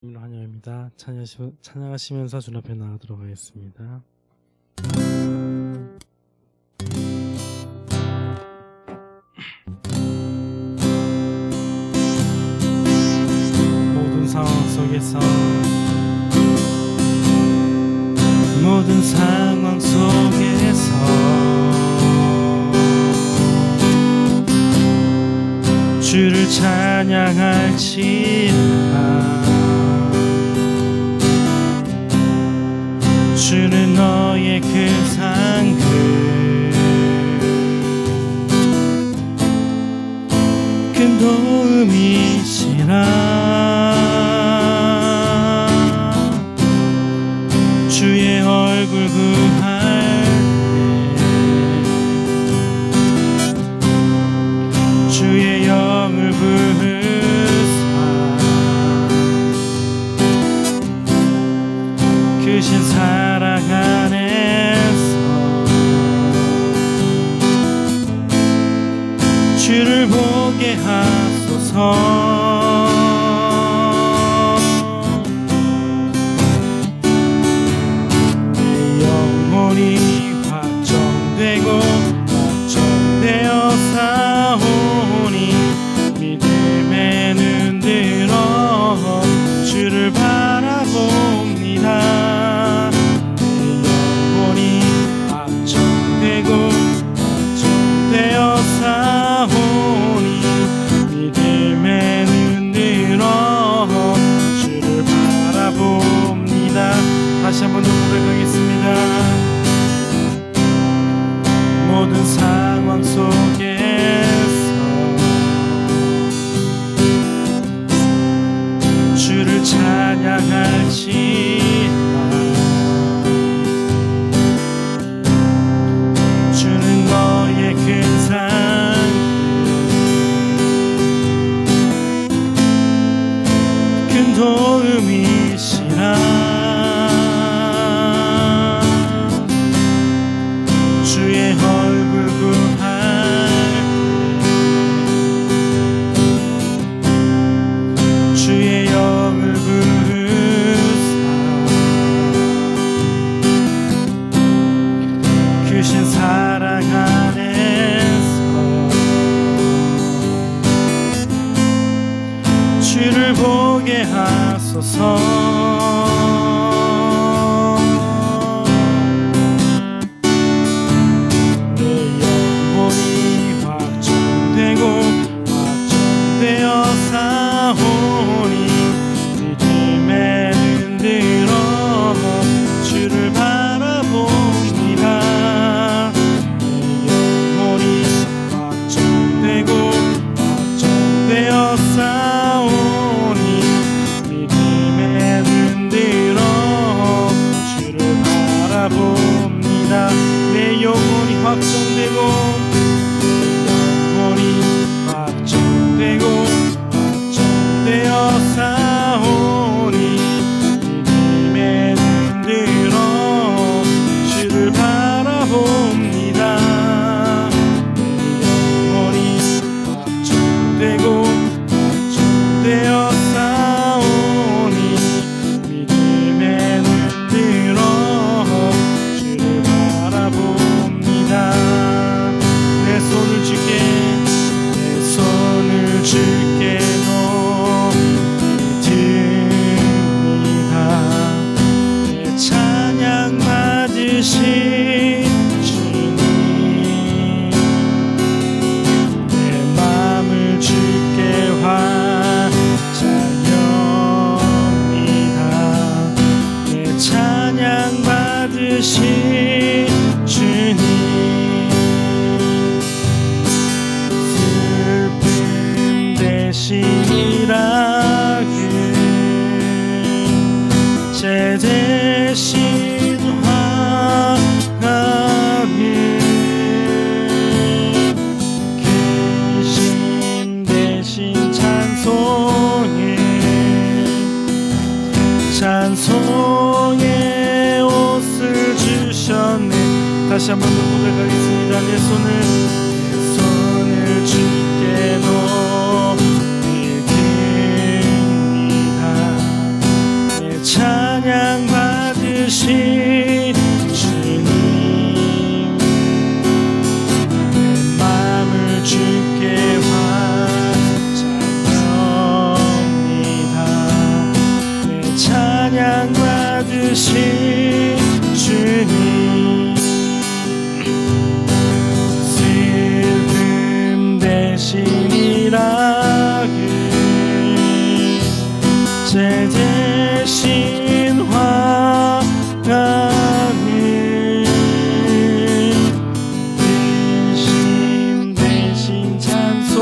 환영입니다. 찬양하시면서 주 앞에 나가도록 하겠습니다. 모든 상황 속에서 주를 찬양할지어다. 주는 너의 그 상급 큰 도움이시라. 주의 얼굴 구할 때 주의 영을 부으사 크신 사랑 안에서 주를 보게 하소서. 내 영혼이 확정되고 확정되어 싸우니 믿음에 눈들어 주를 바라봅니다. 내 영혼이 확정되고 확정되어 싸우니 믿음에 눈들어 주를 바라봅니다. 다시 한번 더 고백하겠습니다. 모든 상황 속에서 주를 찬양할지어다. 주는 너의 큰 상급 큰 도움이시라. 주의 얼굴 구할 때 주의 영을 부으사 크신 사랑 안에서 주를 보게 하소서. 되어 싸우니 믿음에 눈들어 주를 바라봅니다. 내 영혼이 확정되고 확정되어 싸우니 믿음에 눈들어 주를 바라봅니다. 내 영혼이 확정되고 확정되어 싸우니 믿음에 눈들어 주를 바라봅니다. 내 영혼이 확정되고 확정되어 싸우니 믿음에 눈들어 주를 바라봅니다. 내 손을 줄게 내 손을 줄게 놓습니다. 내 찬양 받으신 주님 내 맘을 주께 환찬합니다. 내 찬양 받으신 주님 대신이라게 제 대신 화가님 계신 대신 찬송의 옷을 주셨네. 다시 한번 더 고백하겠습니다. 내 손을 주께 놓습니다. 찬양 받으신 주님 내 마음을 주께 바쳐옵니다. 내 찬양 받으신 주님 슬픔 대신이라 제 대신 화가는 대신 찬송의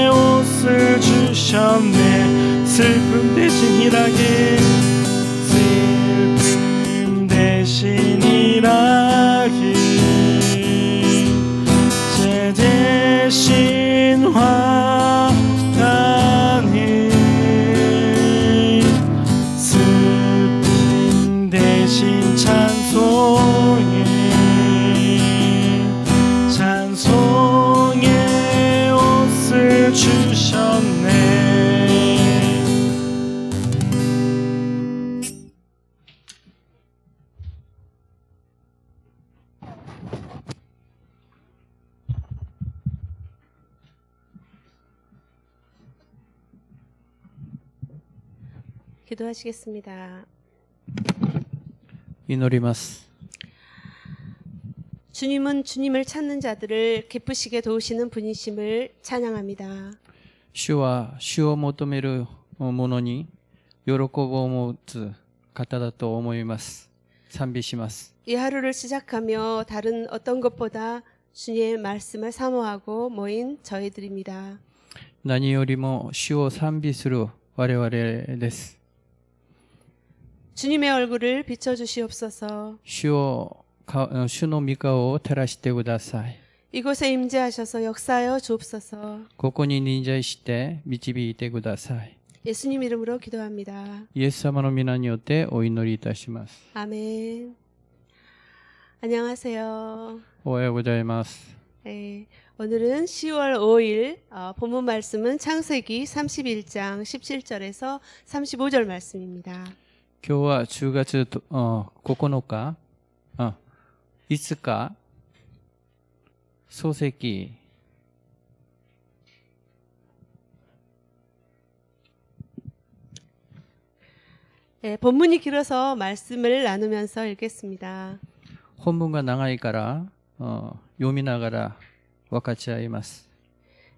옷을 주셨네. 슬픔 대신 일하게 슬픔 대신 일하게 제 대신 화가는 슬픔 대신 찬송의 옷을 주셨네. 기도하시겠습니다. 祈ります。 주님은 주님을 찾는 자들을 기쁘시게 도우시는 분이심을 찬양합니다. 主は主を求める者に喜びを持つ方だと思います。賛美します。 이 하루를 시작하며 다른 어떤 것보다 주님의 말씀을 사모하고 모인 저희들입니다. 何よりも主を賛美する我々です。 주님의 얼굴을 비춰주시옵소서. 主の御顔を照らしてください。 이곳에 임재하셔서 역사하여 주옵소서. ここに臨在して導いてください。 예수님 이름으로 기도합니다. イエス様の皆によってお祈りいたします。 아멘. 안녕하세요. おはようございます。 네, 오늘은 10월 5일 본문 말씀은 창세기 31장 17절에서 35절 말씀입니다. 今日は10月9日、5日、創世記네, 본문이 길어서 말씀을 나누면서 읽겠습니다. 本文が長いから読みながら分かち合います。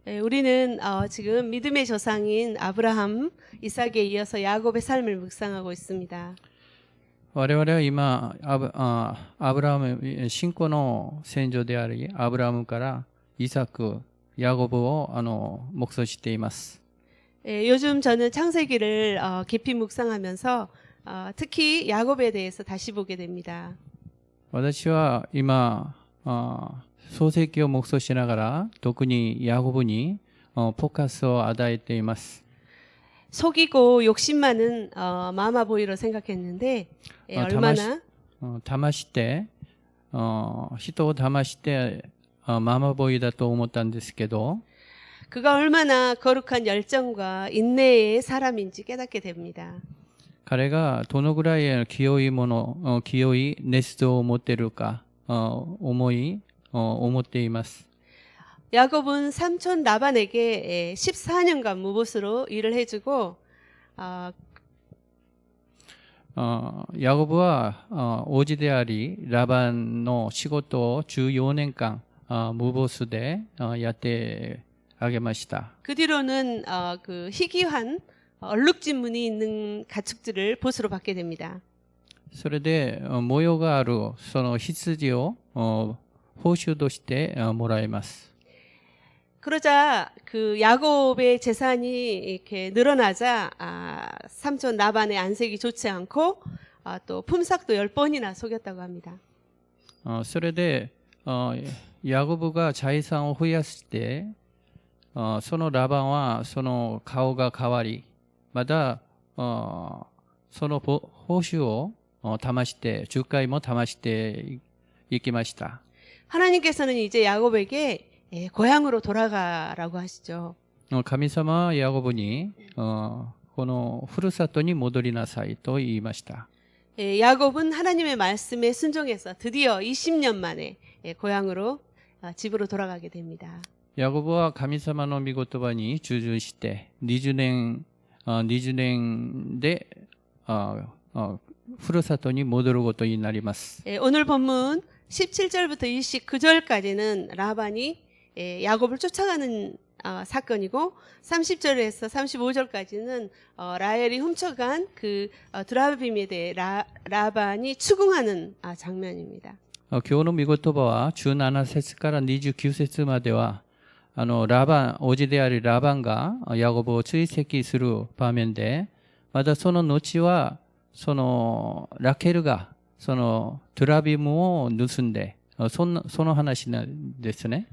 네, 우리는 지금 믿음의 조상인 아브라함, 이삭에 이어서 야곱의 삶을 묵상하고 있습니다. 我々は今アブラハム信仰の先祖でありアブラハムからイサク、ヤコブを黙想しています。 네, 요즘 저는 창세기를 깊이 묵상하면서 특히 야곱에 대해서 다시 보게 됩니다. 私は今創世記を黙想しながら特にヤコブにフォーカスを与えています。 속이고 욕심 많은 마마보이로 생각했는데 얼마나 騙して人を騙してママボーイだと思ったんですけど 그가 얼마나 거룩한 열정과 인내의 사람인지 깨닫게 됩니다. 彼がどのぐらい清い熱情を持っているか思っています。 야곱은 삼촌 라반에게 14년간 무보수로 일을 해주고 ヤコブは王子でありラバンの仕事を14年間無ボスでやってあげました。 그 뒤로는 그 희귀한 얼룩진문이 있는 가축들을 보수로 받게 됩니다. それで模様があるその羊を報酬としてもらいます。 그러자 그 야곱의 재산이 이렇게 늘어나자 삼촌 라반의 안색이 좋지 않고 또 품삯도 10번이나 속였다고 합니다. それでヤコブが財産を増やしてそのラバンはその顔が変わりまたその報酬を騙して10回も騙していきました。 하나님께서는 이제 야곱에게 고향으로 돌아가라고 하시죠. 神様はヤコブにこのふるさとに戻りなさいと言いました。 야곱은 하나님의 말씀에 순종해서 드디어 20년 만에 고향으로 집으로 돌아가게 됩니다. ヤコブは神様の御言葉に従順して20年でふるさとに戻ることになります。 오늘 본문 17절부터 29절까지는 라반이 야곱을 쫓아가는 사건이고 30절에서 35절까지는 라헬이 훔쳐간 그 드라빔에 대해 라반이 추궁하는 장면입니다. 今日の御言葉は17節から29節まではラバン、叔父であるラバンがヤコブを追跡する場面で、またその後はそのラケルがそのドラビムを盗んで、その話なんですね。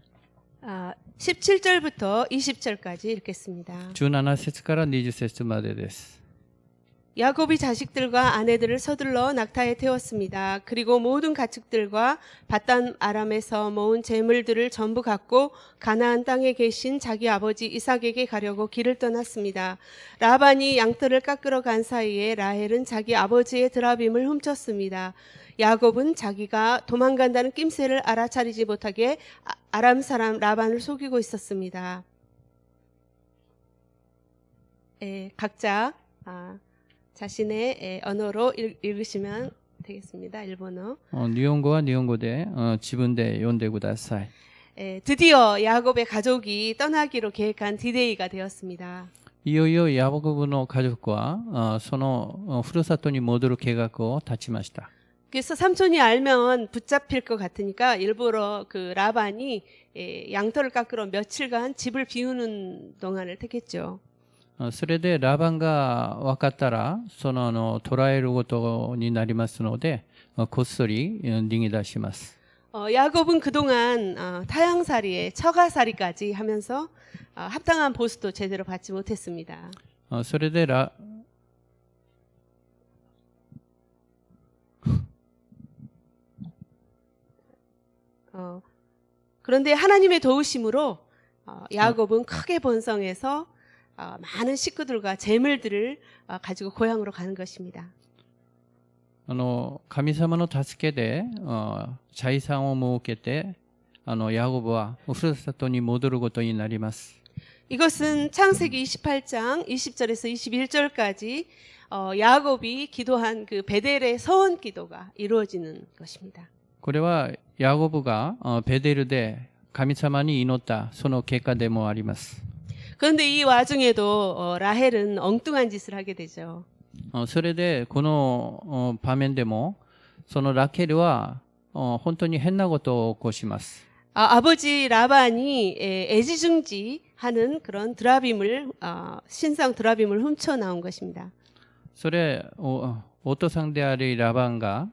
17절부터 20절까지 읽겠습니다. 17節から20節までです。 야곱이 자식들과 아내들을 서둘러 낙타에 태웠습니다. 그리고 모든 가축들과 밧단 아람에서 모은 재물들을 전부 갖고 가나안 땅에 계신 자기 아버지 이삭에게 가려고 길을 떠났습니다. 라반이 양털을 깎으러 간 사이에 라헬은 자기 아버지의 드라빔을 훔쳤습니다. 야곱은 자기가 도망간다는 낌새를 알아차리지 못하게 아람 사람 라반을 속이고 있었습니다. 각자 자신의 언어로 읽으시면 되겠습니다. 일본어. 日本語は日本語で自分で読んでください。 드디어 야곱의 가족이 떠나기로 계획한 디데이가 되었습니다. いよいよヤコブの家族はそのふるさとに戻る計画を立ちました。 그래서 삼촌이 알면 붙잡힐 것 같으니까 일부러 그 라반이 양털을 깎으러 며칠간 집을 비우는 동안을 택했죠. それでラバンが分かったら捕らえることになりますのでこっそり逃げ出します。 야곱은 그동안 타향살이에 처가살이까지 하면서 합당한 보수도 제대로 받지 못했습니다. それで그런데 하나님의 도우심으로 야곱은 크게 번성해서 많은 식구들과 재물들을 가지고 고향으로 가는 것입니다. 神様の助けで財産を設けてヤコブはふるさとに戻ることになります。 이것은 창세기 28장 20절에서 21절까지 야곱이 기도한 그 베델의 서원 기도가 이루어지는 것입니다. これはヤコブがベデルで神様に祈ったその結果でもあります。 그런데 이 와중에도 라헬은 엉뚱한 짓을 하게 되죠. それでこの場面でもそのラケルは本当に変なことを起こします。 아버지 라반이 애지중지하는 그런 드라빔을 신상 드라빔을 훔쳐 나온 것입니다. それお父さんであるラバンが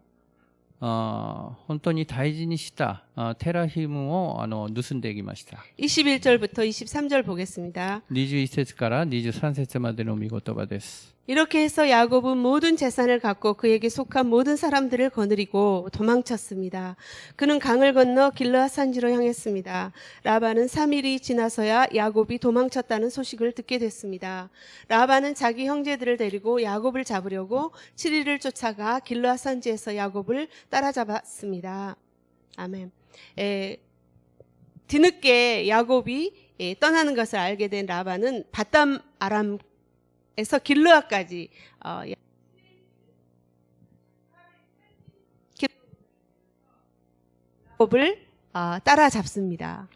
本当に大事にしたテラヒムを盗んでいきました。 21절부터 23절 보겠습니다. 21節から23節までの御言葉です。 이렇게 해서 야곱은 모든 재산을 갖고 그에게 속한 모든 사람들을 거느리고 도망쳤습니다. 그는 강을 건너 길르앗 산지로 향했습니다. 라반은 3일이 지나서야 야곱이 도망쳤다는 소식을 듣게 됐습니다. 라반은 자기 형제들을 데리고 야곱을 잡으려고 7일을 쫓아가 길르앗 산지에서 야곱을 따라잡았습니다. 아멘. 뒤늦게 야곱이 떠나는 것을 알게 된 라반은 밧담 아람 에서 길르앗까지 야곱을 따라잡습니다.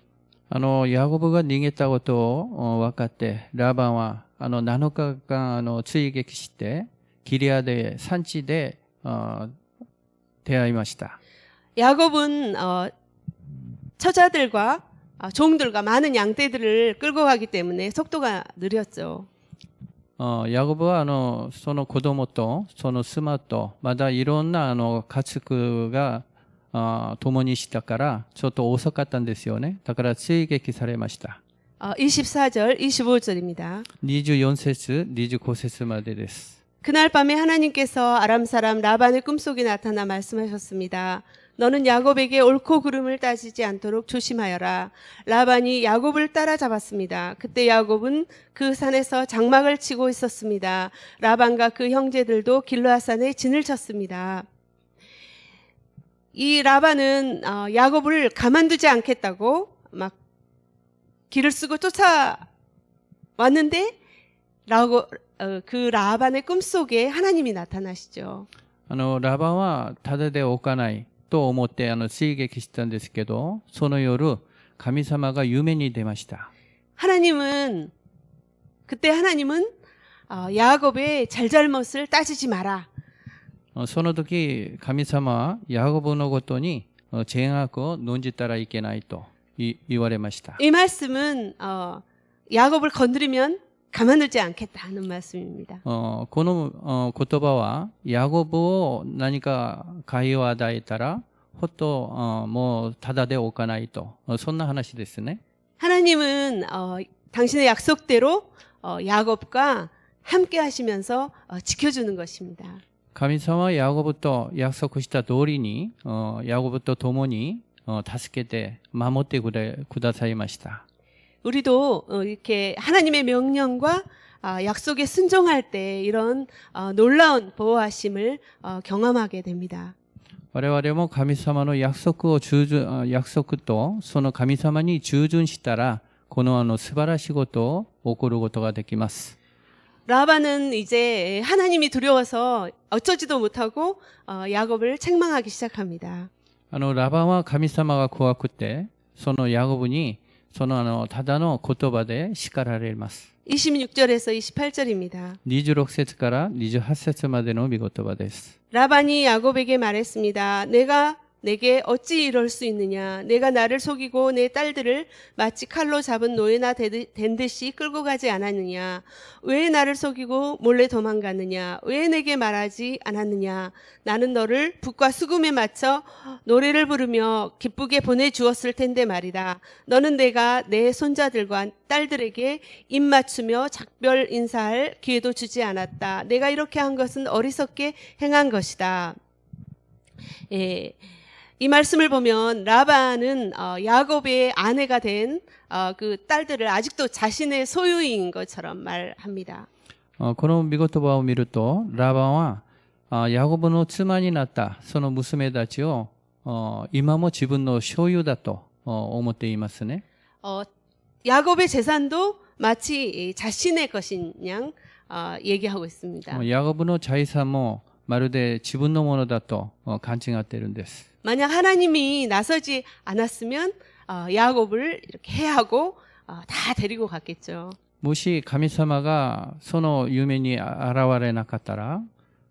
ヤコブが逃げたことを分かってラバンは7日間追撃してギリアデ産地で出会いました。 야곱은 처자들과 종들과 많은 양떼들을 끌고 가기 때문에 속도가 느렸죠. ヤコブはその子供とその妻とまだいろんな家畜が共にしたからちょっと遅かったんですよね。だから追撃されました。 24절, 25절입니다. 24節、25節までです。 그날 밤에 하나님께서 아람 사람 라반의 꿈속에 나타나 말씀하셨습니다. 너는 야곱에게 옳고 그름을 따지지 않도록 조심하여라. 라반이 야곱을 따라잡았습니다. 그때 야곱은 그 산에서 장막을 치고 있었습니다. 라반과 그 형제들도 길르앗산에 진을 쳤습니다. 이 라반은 야곱을 가만두지 않겠다고 막 길을 쓰고 쫓아왔는데 그 라반의 꿈속에 하나님이 나타나시죠. ラバンはただでおかないと思って追撃したんですけど、その夜、神様が夢に出ました。 그때 하나님은 야곱의 잘잘못을 따지지 마라. その時、神様はヤコブのことに善悪を論じたらいけないと言われました。 이 말씀은 야곱을 건드리면 가만두지 않겠다는 말씀입니다. この言葉は、ヤコブを何か害を与えたら、ほっともうただでおかないと、そんな話ですね。 하나님은 당신의 약속대로 야곱과 함께 하시면서 지켜주는 것입니다. 神様はヤコブと約束した通りに、ヤコブと共に助けて守ってくださいました。 우리도 이렇게 하나님의 명령과 약속에 순종할 때 이런 놀라운 보호하심을 경험하게 됩니다. 我々も神様の約束とその神様に従順したら、この素晴らしいことを起こることができます。 라반은 이제 하나님이 두려워서 어쩌지도 못하고 야곱을 책망하기 시작합니다. ラバンは神様が怖くて、そのヤコブにそのただの言葉で叱られます。 26절에서 28절입니다. 26節から28節までの御言葉です。 라반이 야곱에게 말했습니다. 내가 내게 어찌 이럴 수 있느냐? 내가 나를 속이고 내 딸들을 마치 칼로 잡은 노예나 된 듯이 끌고 가지 않았느냐? 왜 나를 속이고 몰래 도망갔느냐? 왜 내게 말하지 않았느냐? 나는 너를 붓과 수금에 맞춰 노래를 부르며 기쁘게 보내주었을 텐데 말이다. 너는 내가 내 손자들과 딸들에게 입 맞추며 작별 인사할 기회도 주지 않았다. 내가 이렇게 한 것은 어리석게 행한 것이다. 예. 이 말씀을 보면 라반은 야곱의 아내가 된 그 딸들을 아직도 자신의 소유인 것처럼 말합니다. この御言葉を見ると、ラバンはヤコブの妻になったその娘たちを今も自分の所有だと思っていますね。 야곱의 재산도 마치 자신의 것인 양 얘기하고 있습니다. ヤコブの財産もまるで自分のものだと勘違っているんです。 만약 하나님이 나서지 않았으면 야곱을 이렇게 해하고 다 데리고 갔겠죠. もし神様がその夢に現れなかったら、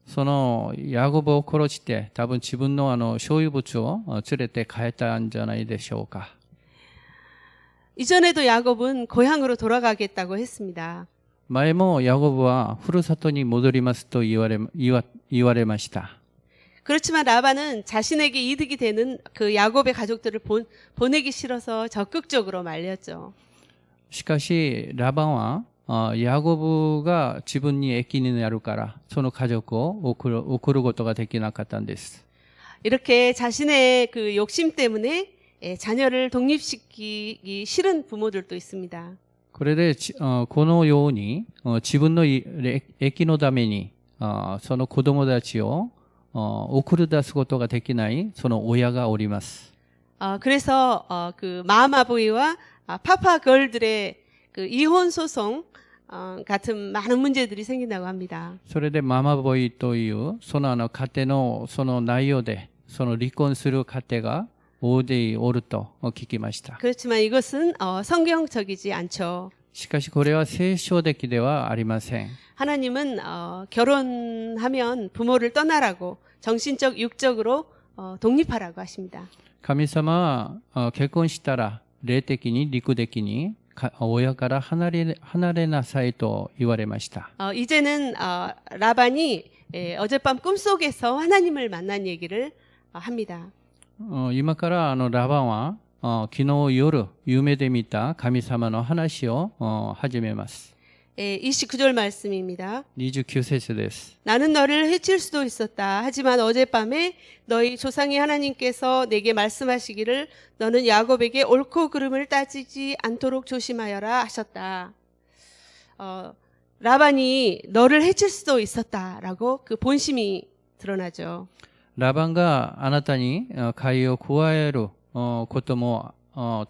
そのヤコブを殺して多分自分の所有物を連れて帰ったんじゃないでしょうか。 이전에도 야곱은 고향으로 돌아가겠다고 했습니다. 前もヤコブはふるさとに戻りますと言われました。 그렇지만 라반은 자신에게 이득이 되는 그 야곱의 가족들을 보내기 싫어서 적극적으로 말렸죠. しかしラバンはヤコブが自分に益になるからその家族を送ることができなかったんです。 이렇게 자신의 그 욕심 때문에 자녀를 독립시키기 싫은 부모들도 있습니다. これでこのように自分の益のためにその子供たちを送り出すことができないその親がおります。 그래서 그 마마보이와 파파걸들의 그 이혼 소송 같은 많은 문제들이 생긴다고 합니다. それでママボーイというその家庭のその内容でその離婚する家庭が大勢おると聞きました。 그렇지만 이것은 성경적이지 않죠. しかしこれは聖書的ではありません。 하나님은 결혼하면 부모를 떠나라고 정신적 육적으로 독립하라고 하십니다. 神様は結婚したら霊的に肉的に親から離れなさいと言われました。 이제는 라반이 어젯밤 꿈속에서 하나님을 만난 얘기를 합니다. 今からラバンは昨日夜夢で見た神様の話を始めます。 29절 말씀입니다. 29節です。 나는 너를 해칠 수도 있었다. 하지만 어젯밤에 너희 조상의 하나님께서 내게 말씀하시기를 너는 야곱에게 옳고 그름을 따지지 않도록 조심하여라 하셨다. 라반이 너를 해칠 수도 있었다라고 그 본심이 드러나죠. ラバンがあなたに害を加えることも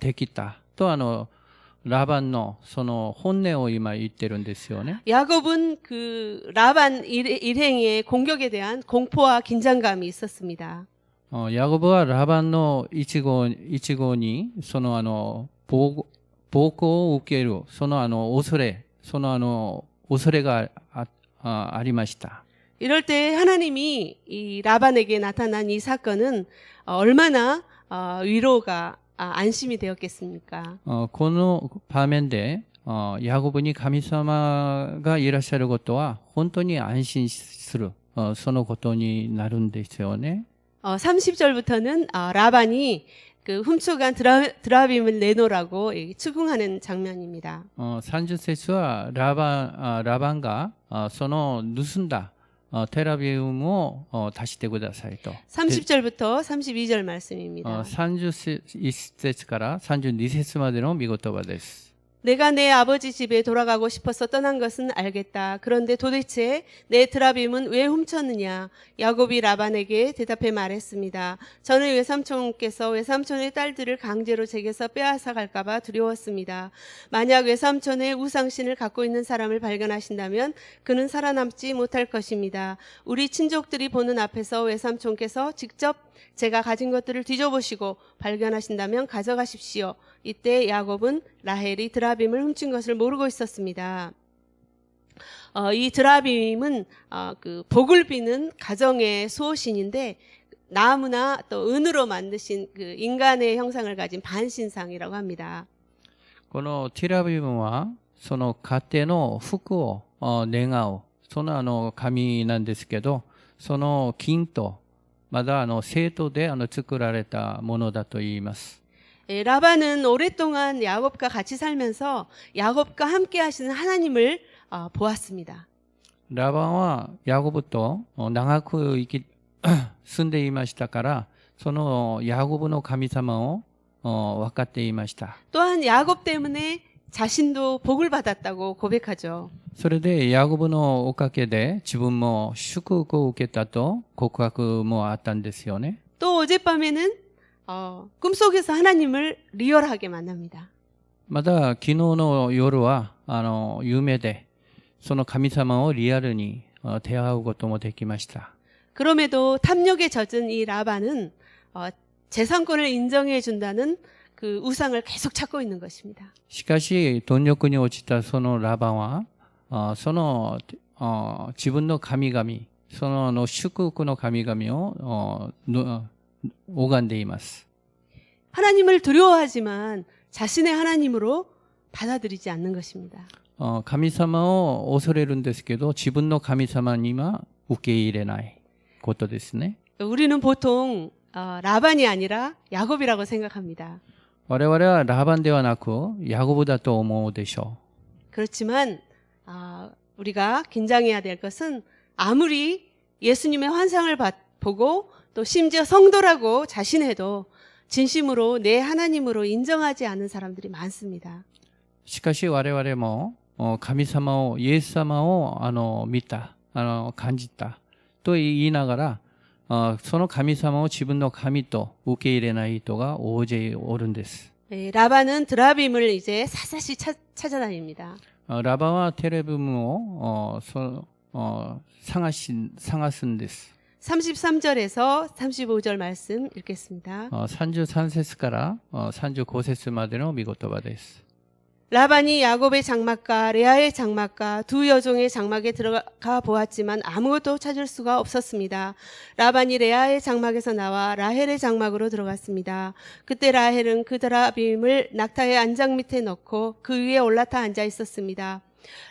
できたとラバンのその本音を今言ってるんですよね。 야곱은 그 라반 일행의 공격에 대한 공포와 긴장감이 있었습니다. ヤコブはラバンの一号にその暴行を受けるその恐れがありました。 이럴 때 하나님이 이 라반에게 나타난 이 사건은 얼마나 위로가 안심이 되었겠습니까? この場面でヤコブに神様がいらっしゃることは本当に安心するそのことになるんですよね。 30절부터는 라반이 그 훔쳐간 드라빔을 내놓으라고 추궁하는 장면입니다. 30節はラバンがその盗んだテラビウムを出してくださいと。 30절부터 32절 말씀입니다. 31節から32節までの御言葉です。 내가 내 아버지 집에 돌아가고 싶어서 떠난 것은 알겠다. 그런데 도대체 내 드라빔은 왜 훔쳤느냐? 야곱이 라반에게 대답해 말했습니다. 저는 외삼촌께서 외삼촌의 딸들을 강제로 제게서 빼앗아 갈까봐 두려웠습니다. 만약 외삼촌의 우상신을 갖고 있는 사람을 발견하신다면 그는 살아남지 못할 것입니다. 우리 친족들이 보는 앞에서 외삼촌께서 직접 제가 가진 것들을 뒤져보시고 발견하신다면 가져가십시오. 이때 야곱은 라헬이 드라빔을 훔친 것을 모르고 있었습니다. 이 드라빔은 그 복을 비는 가정의 수호신인데 나무나 또 은으로 만드신 그 인간의 형상을 가진 반신상이라고 합니다. このティラビウムはその家庭の福を願うその神なんですけど、その金とまだ生徒で作られたものだと言います。 라반은 오랫동안 야곱과 같이 살면서 야곱과 함께 하시는 하나님을 보았습니다. ラバンはヤコブと長く住んでいましたから、そのヤコブの神様を分かっていました。 또한 야곱 때문에 자신도 복을 받았다고 고백하죠. それでヤコブのおかげで自分も祝福を受けたと告白もあったんですよね。 또 어젯밤에는 꿈속에서 하나님을 리얼하게 만납니다. また昨日の夜は夢でその神様をリアルに出会うこともできました。 그럼에도 탐욕에 젖은 이 라반은 재산권을 인정해 준다는 그 우상을 계속 찾고 있는 것입니다. しかし貪欲に落ちたそのラバンはその自分の神々その祝福の神々を拝んでいます。 하나님을 두려워하지만 자신의 하나님으로 받아들이지 않는 것입니다. 神様を恐れるんですけど自分の神様には受け入れないことですね。 우리는 보통 라반이 아니라 야곱이라고 생각합니다. 我々はラバンではなくヤコブだと思うでしょう。 그렇지만 우리가 긴장해야 될 것은 아무리 예수님의 환상을 보고 또 심지어 성도라고 자신해도 진심으로 내 하나님으로 인정하지 않는 사람들이 많습니다. しかし我々も神様をイエス様を見た感じたと言いながらその神様を自分の神と受け入れない人が大勢おるんです。 라반은 드라빔을 이제 사사시 찾아다닙니다. ラバンはテレビウムを探すんです。 33절에서 35절 말씀 읽겠습니다. 33節から35節までの御言葉です。 라반이 야곱의 장막과 레아의 장막과 두 여종의 장막에 들어가 보았지만 아무것도 찾을 수가 없었습니다. 라반이 레아의 장막에서 나와 라헬의 장막으로 들어갔습니다. 그때 라헬은 그 드라빔을 낙타의 안장 밑에 넣고 그 위에 올라타 앉아 있었습니다.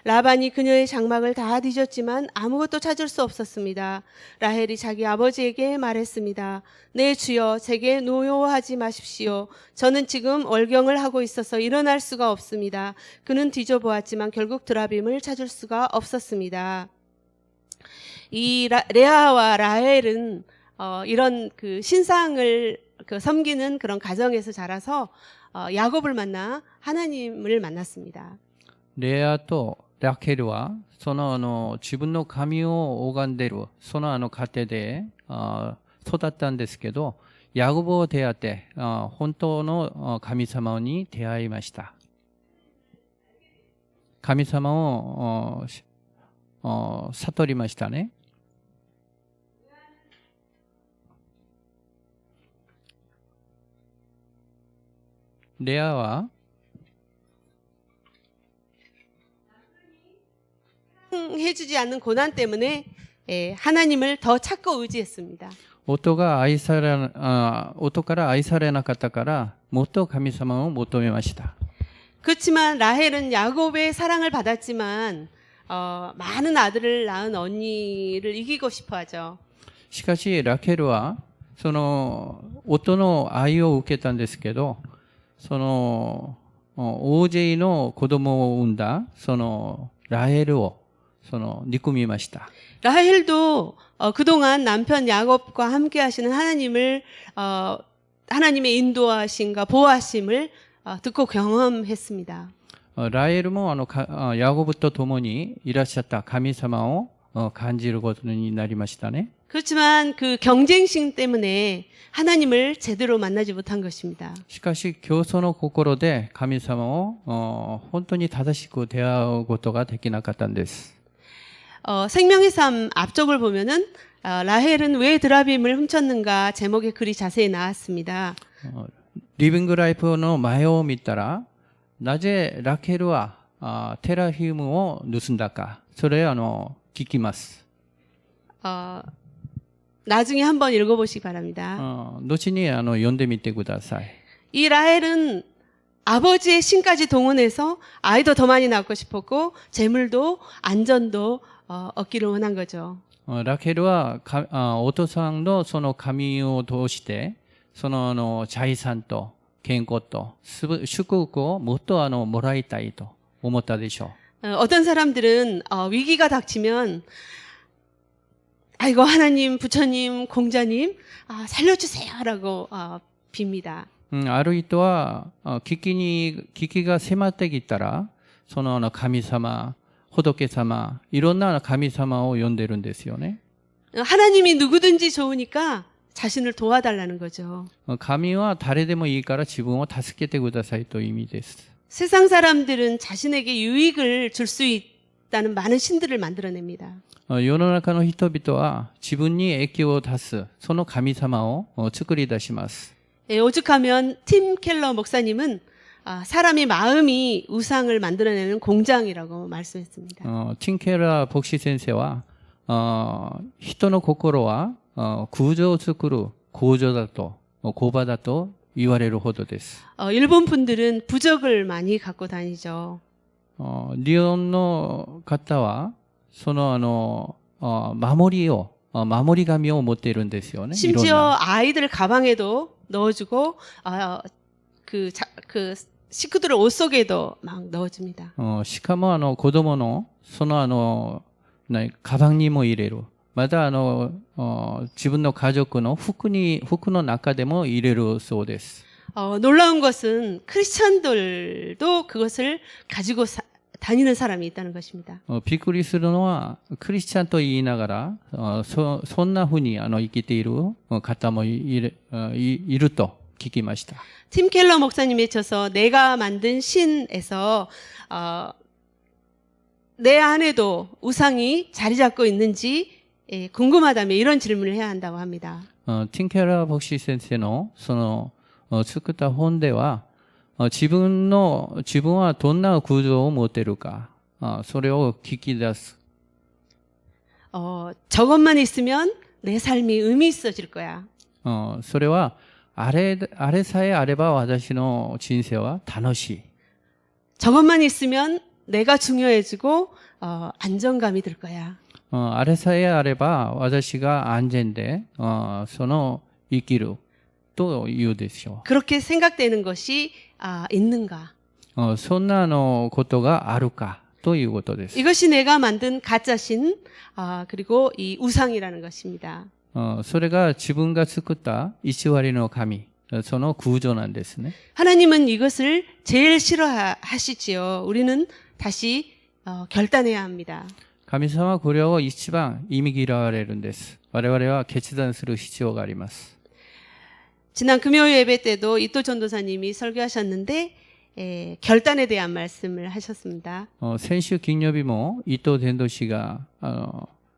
라반이 그녀의 장막을 다 뒤졌지만 아무것도 찾을 수 없었습니다. 라헬이 자기 아버지에게 말했습니다. 내 주여, 제게 노여워하지 마십시오. 저는 지금 월경을 하고 있어서 일어날 수가 없습니다. 그는 뒤져보았지만 결국 드라빔을 찾을 수가 없었습니다. 이 레아와 라헬은 이런 그 신상을 섬기는 그런 가정에서 자라서 야곱을 만나 하나님을 만났습니다. レアとラケルはその自分の神を拝んでいるその家庭で育ったんですけど、ヤコブを出会って本当の神様に出会いました。神様を悟りましたね。レアは 해주지 않는 고난 때문에 하나님을 더 찾고 의지했습니다. 夫から愛されなかったからもっと神様を求めました。 그렇지만 라헬은 야곱의 사랑을 받았지만 많은 아들을 낳은 언니를 이기고 싶어하죠. しかしラケルはその夫の愛を受けたんですけど、その大勢の子供を産んだそのラヘルを憎みました。 라헬도 그동안 남편 야곱과 함께 하시는 하나님을 하나님의 인도하심과 보호하심을 듣고 경험했습니다. ラヘルもヤコブと共にいらっしゃった神様を感じることになりましたね。 그렇지만 그 경쟁심 때문에 하나님을 제대로 만나지 못한 것입니다. しかし競争の心で神様を本当に正しく出会うことができなかったんです。 생명의 삶 앞쪽을 보면은 라헬은 왜 드라빔을 훔쳤는가 제목의 글이 자세히 나왔습니다. リビングライフの前を見たらなぜラケルはテラフィムを盗んだか、それ聞きます。 나중에 한번 읽어보시기 바랍니다. 後に読んでみてください。 이 라헬은 아버지의 신까지 동원해서 아이도 더 많이 낳고 싶었고 재물도 안전도 얻기를 원한 거죠. ラケルはお父さんのその神を通してその財産と健康と祝福をもっともらいたいと思ったでしょう。 어떤 사람들은 위기가 닥치면 아이고 하나님, 부처님, 공자님 살려주세요라고 빕니다. ある人は危機が迫ってきたらその神様、仏様、いろんな神様を呼んでるんですよね。 하나님이 누구든지 좋으니까 자신을 도와달라는 거죠. 神は誰でもいいから自分を助けてくださいという意味です。 세상 사람들은 자신에게 유익을 줄 수 있다는 많은 신들을 만들어냅니다. 世の中の人々は自分に影響を出すその神様を作り出します。 오죽하면 팀 켈러 목사님은 사람의 마음이 우상을 만들어내는 공장이라고 말씀했습니다. ティンケラー牧師先生は人の心は空情を作る工場だと工場だと言われるほどです。 일본 분들은 부적을 많이 갖고 다니죠. 日本の方はその守り神を持っているんですよね。 심지어 아이들 가방에도 넣어주고 그 식구들의 옷 속에도 막 넣어줍니다. しかも子供のそのカバンにも入れる。また自分の家族の服の中でも入れるそうです。 놀라운 것은 크리스천들도 그것을 가지고 다니는 사람이 있다는 것입니다. びっくりするのはクリスチャンと言いながらそんなふうに生きている方もいると聞きました。 팀 켈러 목사님의 저서 내가 만든 신에서 내 안에도 우상이 자리 잡고 있는지 궁금하다면 이런 질문을 해야 한다고 합니다. ティンケラー牧師先生の作った本では自分はどんな空情を持っているかそれを聞き出す。 저것만 있으면 내 삶이 의미 있어질 거야. それはあれさえあれば私の人生は楽しい。 저것만 있으면 내가 중요해지고 안정감이 들 거야. あれさえあれば私が安全でその生きるというでしょ 그렇게 생각되는 것이 있는가? う。そんなことがあるかということです。 이것이 내가 만든 가짜신 그리고 이 우상이라는 것입니다. それが自分が作った偽りの神、その空情なんですね。 하나님은 이것을 제일 싫어하시지요. 우리는 다시 결단해야 합니다. 神様はこれを一番忌み嫌われるんです。我々は決断する必要があります。 지난 금요일 예배 때도 이토 전도사님이 설교하셨는데 결단에 대한 말씀을 하셨습니다. 先週金曜日も伊藤伝道師が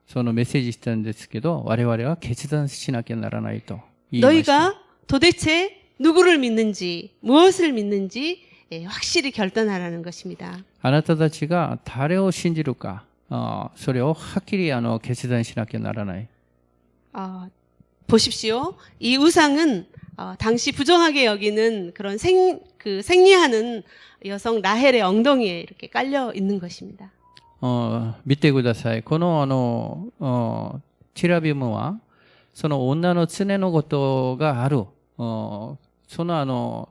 そのメッセージしたんですけど、我々は決断しなきゃならないと言いました。 너희가 도대체 누구를 믿는지 무엇을 믿는지 확실히 결단하라는 것입니다. あなたたちが誰を信じるか、それをはっきり決断しなきゃならない。 보십시오. 이 우상은 당시 부정하게 여기는 그런 생리하는 여성 라헬의 엉덩이에 이렇게 깔려 있는 것입니다. 見てください。このチラビムはその女の常のことがある。その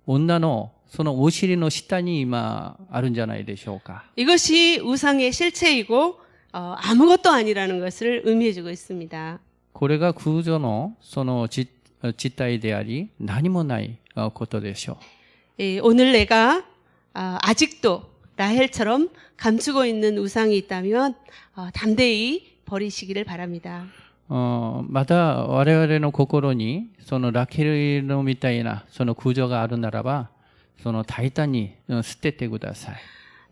女のそのお尻の下に今あるんじゃないでしょうか。 이것이 우상의 실체이고 아무것도 아니라는 것을 의미해주고 있습니다. これが空情のその実態であり何もないことでしょう。 오늘 내가 아직도 라헬처럼 감추고 있는 우상이 있다면 담대히 버리시기를 바랍니다. また我々の心にそのラケルのみたいなその空情があるならばその大胆に捨ててください。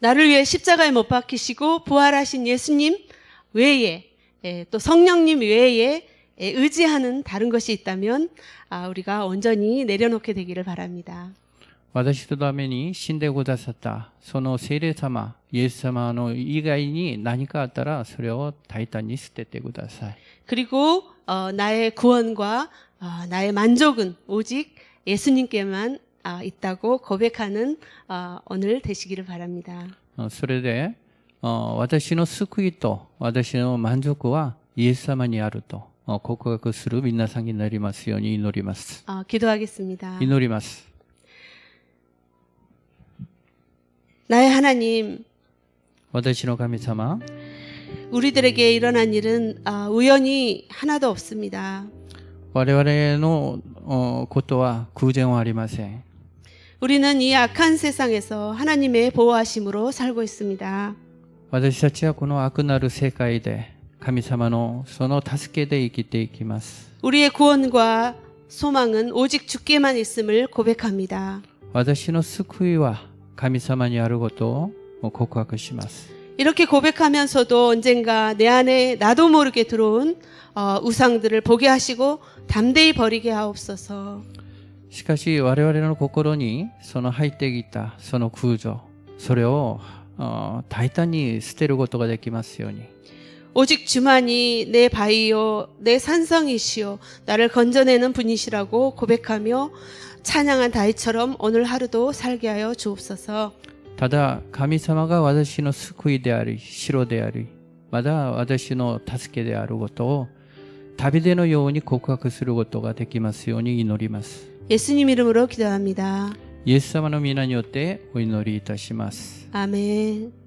나를 위해 십자가에 못 박히시고 부활하신 예수님 외에 또 성령님 외에 의지하는 다른 것이 있다면 우리가 온전히 내려놓게 되기를 바랍니다. 私のために死んでくださったその聖霊様、イエス様の以外に何かあったらそれを大胆に捨ててください。 그리고 나의 구원과 나의 만족은 오직 예수님께만 있다고 고백하는 오늘 되시기를 바랍니다. それで私の救いと私の満足はイエス様にあると告白する皆さんになりますように祈ります。 기도하겠습니다. 祈ります。 나의 하나님, 私の神様、 우리들에게 일어난 일은 우연히 하나도 없습니다. 我々のことは偶然はありません。 우리는 이 악한 세상에서 하나님의 보호하심으로 살고 있습니다. 私たちはこの悪なる世界で神様のその助けで生きていきます。 우리의 구원과 소망은 오직 주께만 있음을 고백합니다. 私の救いは神様にあることを告白します。 이렇게 고백하면서도 언젠가 내 안에 나도 모르게 들어온 우상들을 보게 하시고 담대히 버리게 하옵소서. しかし我々の心にその入ってきたその空情、それを大胆に捨てることができますように。 오직 주만이 내 바위요 내 산성이시요 나를 건져내는 분이시라고 고백하며 찬양한 다윗처럼 오늘 하루도 살게 하여 주옵소서. ただ神様が私の救いであり城でありまだ私の助けであることを旅でのように告白することができますように祈ります。 예수님 이름으로 기도합니다. イエス様の皆によってお祈りいたします。 아멘.